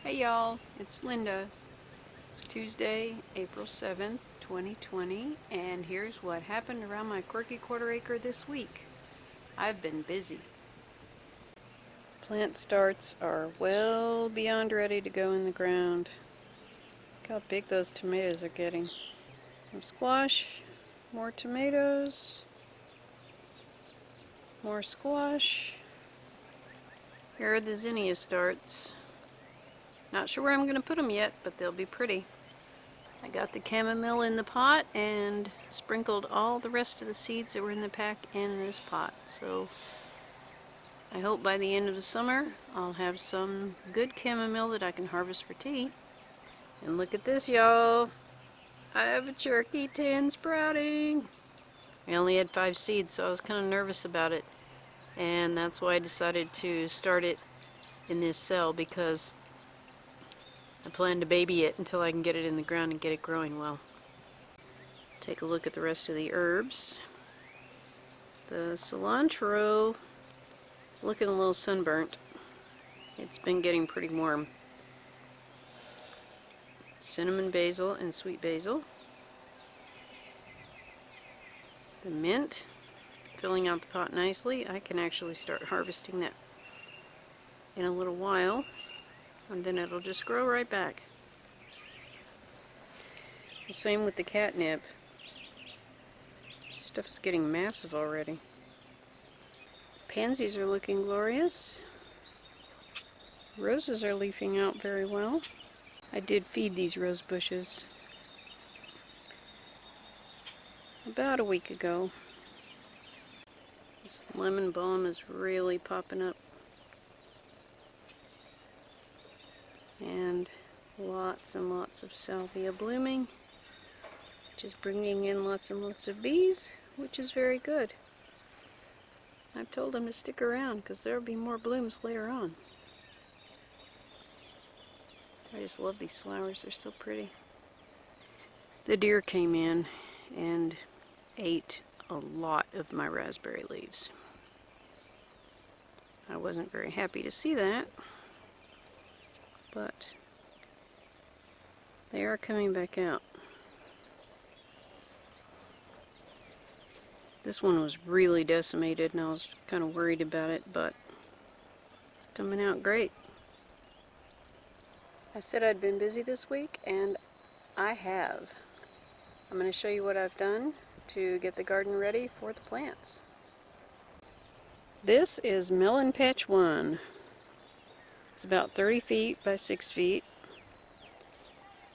Hey y'all, it's Linda. It's Tuesday, April 7th, 2020, and here's what happened around my quirky quarter acre this week. I've been busy. Plant starts are well beyond ready to go in the ground. Look how big those tomatoes are getting. Some squash, more tomatoes, more squash. Here are the zinnia starts. Not sure where I'm going to put them yet, but they'll be pretty. I got the chamomile in the pot and sprinkled all the rest of the seeds that were in the pack in this pot. So I hope by the end of the summer I'll have some good chamomile that I can harvest for tea. And look at this, y'all. I have a turkey tin sprouting. I only had 5 seeds, so I was kind of nervous about it. And that's why I decided to start it in this cell, because I plan to baby it until I can get it in the ground and get it growing well. Take a look at the rest of the herbs. The cilantro is looking a little sunburnt. It's been getting pretty warm. Cinnamon basil and sweet basil. The mint, filling out the pot nicely. I can actually start harvesting that in a little while, and then it'll just grow right back. The same with the catnip. Stuff is getting massive already. Pansies are looking glorious. Roses are leafing out very well. I did feed these rose bushes about a week ago. This lemon balm is really popping up. And lots of salvia blooming, which is bringing in lots and lots of bees, which is very good. I've told them to stick around because there'll be more blooms later on. I just love these flowers, they're so pretty. The deer came in and ate a lot of my raspberry leaves. I wasn't very happy to see that, but they are coming back out. This one was really decimated and I was kind of worried about it, but it's coming out great. I said I'd been busy this week, and I have. I'm going to show you what I've done to get the garden ready for the plants. This is Melon Patch 1. It's about 30 feet by 6 feet.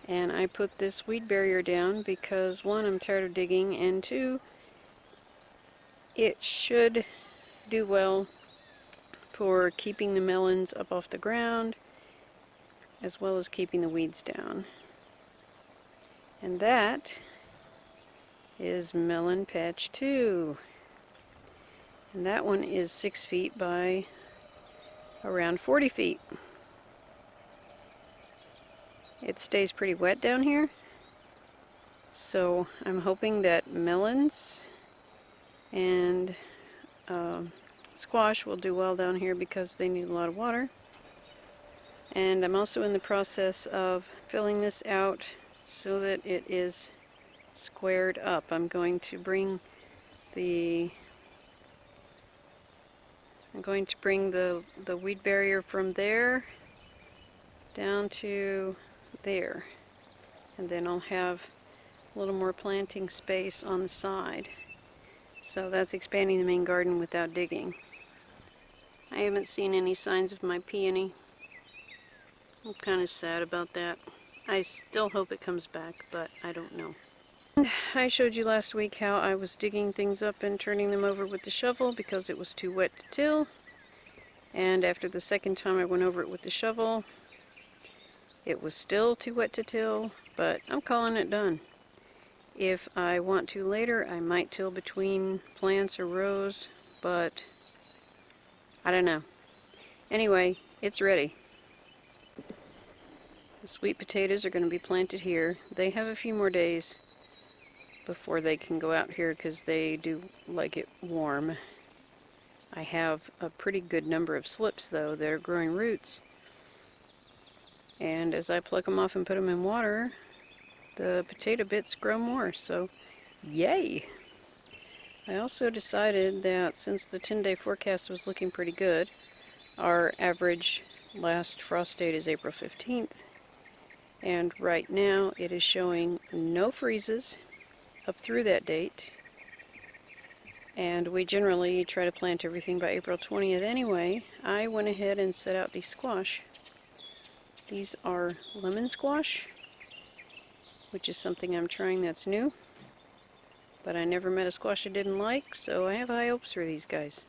And I put this weed barrier down because 1, I'm tired of digging, and 2, it should do well for keeping the melons up off the ground, as well as keeping the weeds down. And that is Melon Patch 2. And that one is 6 feet by around 40 feet. It stays pretty wet down here, so I'm hoping that melons and squash will do well down here because they need a lot of water. And I'm also in the process of filling this out so that it is squared up. I'm going to bring the weed barrier from there down to there, and then I'll have a little more planting space on the side. So that's expanding the main garden without digging. I haven't seen any signs of my peony. I'm kind of sad about that. I still hope it comes back, but I don't know. I showed you last week how I was digging things up and turning them over with the shovel because it was too wet to till. And after the second time I went over it with the shovel, it was still too wet to till, but I'm calling it done. If I want to later, I might till between plants or rows, but I don't know. Anyway, it's ready. The sweet potatoes are going to be planted here. They have a few more days before they can go out here because they do like it warm. I have a pretty good number of slips though that are growing roots. And as I pluck them off and put them in water, the potato bits grow more, so yay! I also decided that since the 10-day forecast was looking pretty good, our average last frost date is April 15th, and right now it is showing no freezes up through that date, and we generally try to plant everything by April 20th anyway. I went ahead and set out these squash. These are lemon squash, which is something I'm trying that's new, but I never met a squash I didn't like, so I have high hopes for these guys.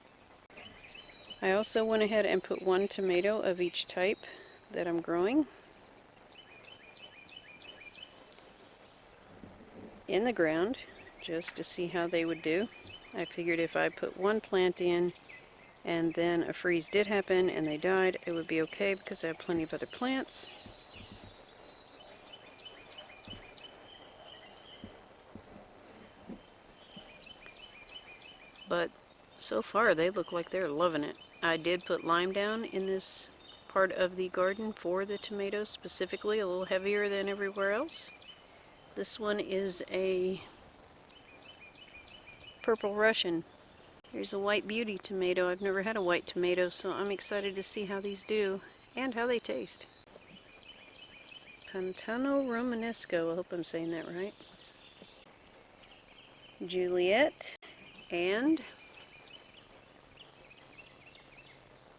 I also went ahead and put one tomato of each type that I'm growing in the ground just to see how they would do. I figured if I put one plant in and then a freeze did happen and they died, it would be okay because I have plenty of other plants. But so far they look like they're loving it. I did put lime down in this part of the garden for the tomatoes specifically, a little heavier than everywhere else. This one is a Purple Russian. Here's a white beauty tomato. I've never had a white tomato, so I'm excited to see how these do and how they taste. Pantano Romanesco, I hope I'm saying that right. Juliet and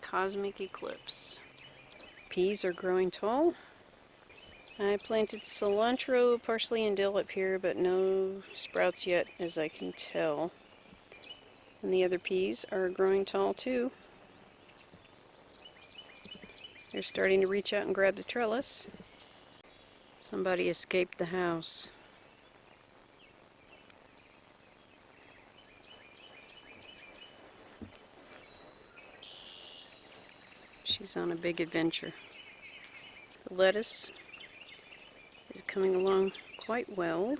Cosmic Eclipse. Peas are growing tall. I planted cilantro, parsley, and dill up here, but no sprouts yet, as I can tell. And the other peas are growing tall too. They're starting to reach out and grab the trellis. Somebody escaped the house. She's on a big adventure. The lettuce is coming along quite well.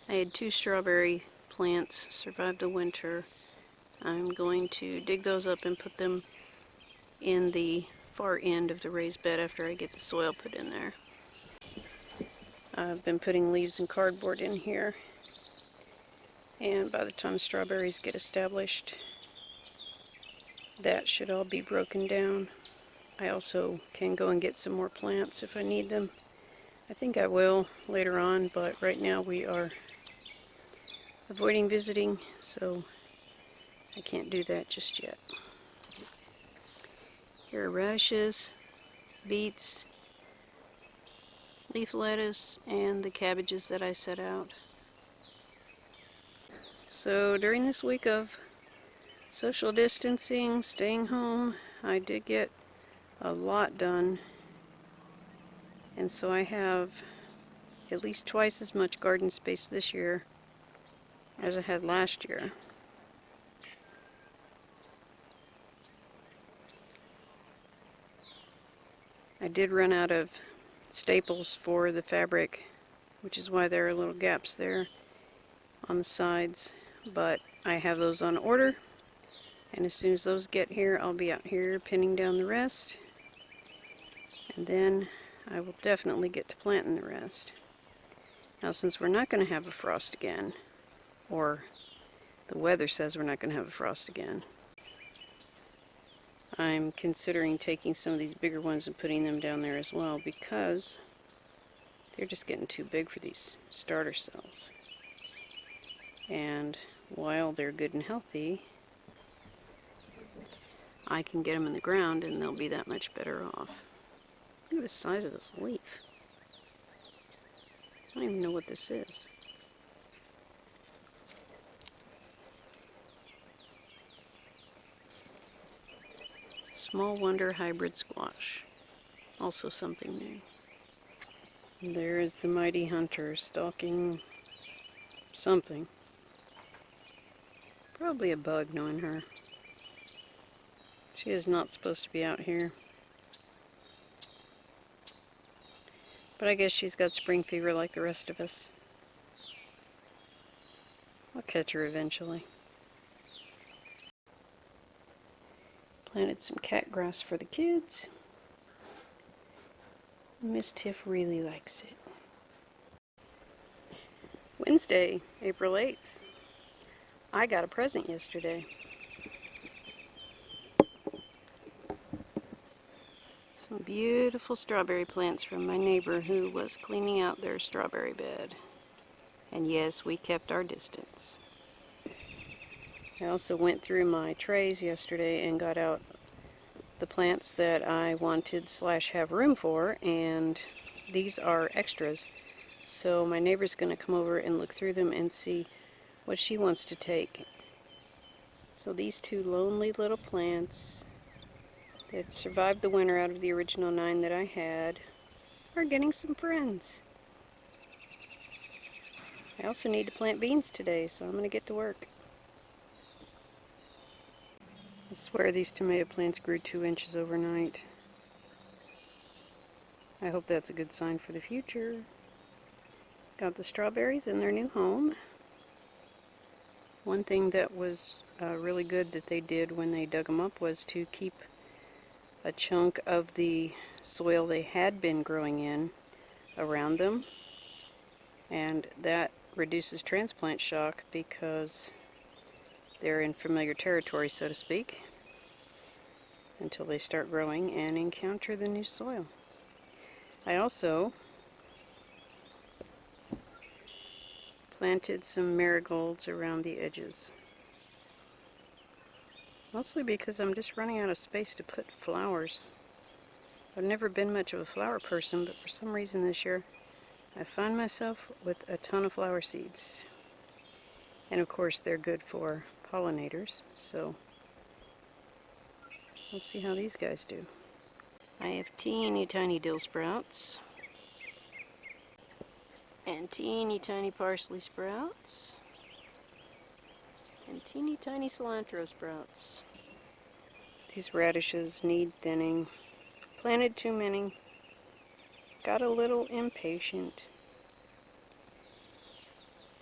I had 2 strawberry plants survive the winter. I'm going to dig those up and put them in the far end of the raised bed after I get the soil put in there. I've been putting leaves and cardboard in here, and by the time strawberries get established, that should all be broken down. I also can go and get some more plants if I need them. I think I will later on, but right now we are avoiding visiting, so I can't do that just yet. Here are radishes, beets, leaf lettuce, and the cabbages that I set out. So during this week of social distancing, staying home, I did get a lot done, and so I have at least twice as much garden space this year as I had last year. I did run out of staples for the fabric, which is why there are little gaps there on the sides, but I have those on order, and as soon as those get here, I'll be out here pinning down the rest, and then I will definitely get to planting the rest. Now, since we're not going to have a frost again, or the weather says we're not going to have a frost again, I'm considering taking some of these bigger ones and putting them down there as well, because they're just getting too big for these starter cells. And while they're good and healthy, I can get them in the ground and they'll be that much better off. Look at the size of this leaf. I don't even know what this is. Small Wonder Hybrid Squash. Also something new. There is the Mighty Hunter stalking something. Probably a bug, knowing her. She is not supposed to be out here. But I guess she's got spring fever like the rest of us. I'll catch her eventually. Planted some cat grass for the kids. Miss Tiff really likes it. Wednesday, April 8th. I got a present yesterday. Some beautiful strawberry plants from my neighbor who was cleaning out their strawberry bed. And yes, we kept our distance. I also went through my trays yesterday and got out the plants that I wanted / have room for, and these are extras. So my neighbor's going to come over and look through them and see what she wants to take. So these two lonely little plants that survived the winter out of the original 9 that I had are getting some friends. I also need to plant beans today, so I'm going to get to work. I swear these tomato plants grew 2 inches overnight. I hope that's a good sign for the future. Got the strawberries in their new home. One thing that was really good that they did when they dug them up was to keep a chunk of the soil they had been growing in around them, and that reduces transplant shock because they're in familiar territory, so to speak, until they start growing and encounter the new soil. I also planted some marigolds around the edges. Mostly because I'm just running out of space to put flowers. I've never been much of a flower person, but for some reason this year I find myself with a ton of flower seeds. And of course they're good for pollinators, so we'll see how these guys do. I have teeny tiny dill sprouts and teeny tiny parsley sprouts and teeny tiny cilantro sprouts. These radishes need thinning. Planted too many. Got a little impatient.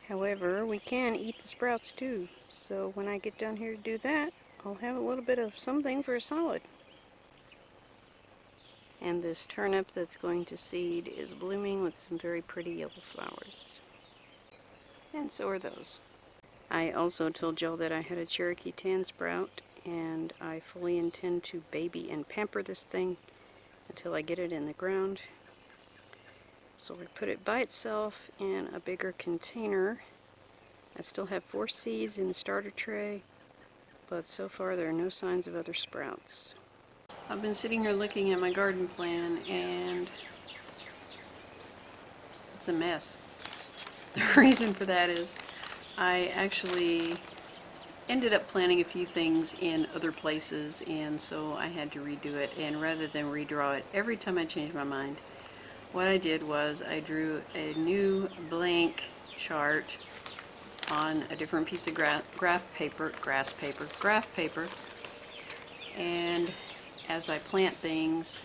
However, we can eat the sprouts too, so when I get down here to do that, I'll have a little bit of something for a salad. And this turnip that's going to seed is blooming with some very pretty yellow flowers. And so are those. I also told y'all that I had a Cherokee tan sprout, and I fully intend to baby and pamper this thing until I get it in the ground. So I put it by itself in a bigger container. I still have 4 seeds in the starter tray, but so far there are no signs of other sprouts. I've been sitting here looking at my garden plan, and it's a mess. The reason for that is I actually ended up planting a few things in other places, and so I had to redo it. And rather than redraw it every time I changed my mind, what I did was I drew a new blank chart on a different piece of graph paper, and as I plant things,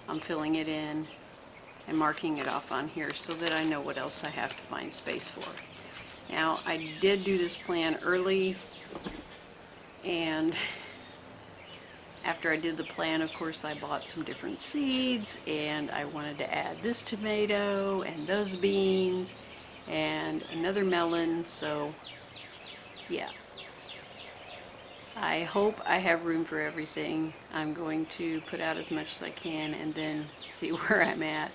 I'm filling it in and marking it off on here so that I know what else I have to find space for. Now, I did do this plan early, and after I did the plan, of course, I bought some different seeds, and I wanted to add this tomato and those beans and another melon, so yeah. I hope I have room for everything. I'm going to put out as much as I can and then see where I'm at.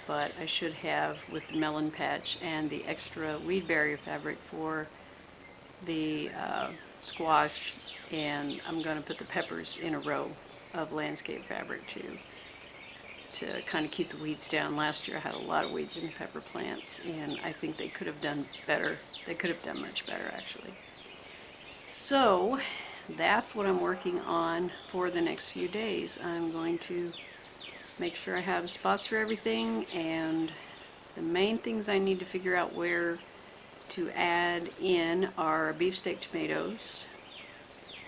But I should have, with the melon patch and the extra weed barrier fabric for the squash, and I'm going to put the peppers in a row of landscape fabric to kind of keep the weeds down. Last year I had a lot of weeds in the pepper plants, and I think they could have done better. They could have done much better, actually. So that's what I'm working on for the next few days. I'm going to make sure I have spots for everything, and the main things I need to figure out where to add in are beefsteak tomatoes,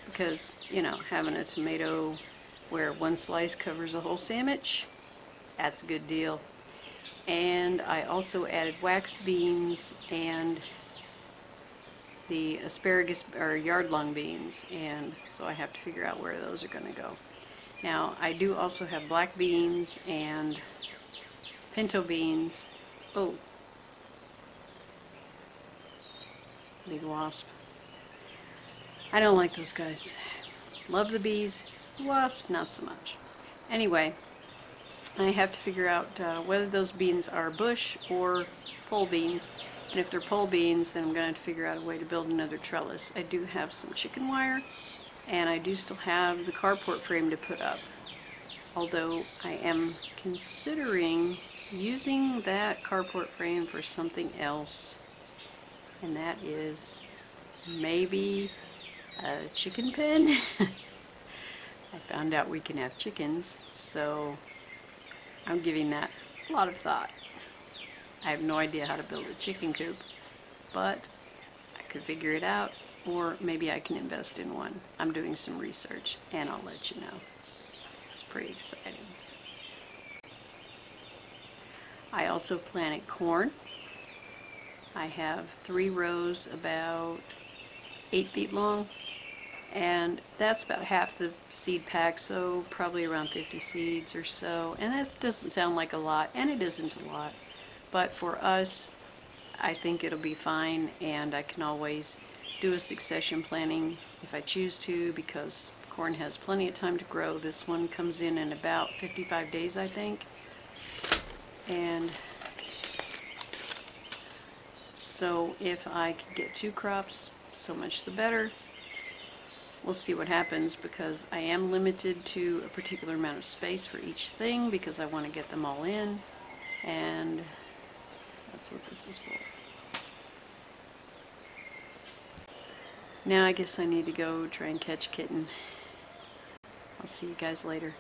because, you know, having a tomato where one slice covers a whole sandwich, that's a good deal. And I also added wax beans and the asparagus or yard-long beans, and so I have to figure out where those are going to go. Now, I do also have black beans and pinto beans. Oh, big wasp. I don't like those guys. Love the bees, wasps not so much. Anyway, I have to figure out whether those beans are bush or pole beans. And if they're pole beans, then I'm going to have to figure out a way to build another trellis. I do have some chicken wire, and I do still have the carport frame to put up. Although I am considering using that carport frame for something else. And that is maybe a chicken pen. I found out we can have chickens, so I'm giving that a lot of thought. I have no idea how to build a chicken coop, but I could figure it out, or maybe I can invest in one. I'm doing some research, and I'll let you know. It's pretty exciting. I also planted corn. I have 3 rows about 8 feet long, and that's about half the seed pack, so probably around 50 seeds or so. And that doesn't sound like a lot, and it isn't a lot, but for us, I think it'll be fine, and I can always do a succession planting if I choose to, because corn has plenty of time to grow. This one comes in about 55 days, I think. And so if I could get 2 crops, so much the better. We'll see what happens, because I am limited to a particular amount of space for each thing because I want to get them all in, and that's what this is for. Now I guess I need to go try and catch kitten. I'll see you guys later.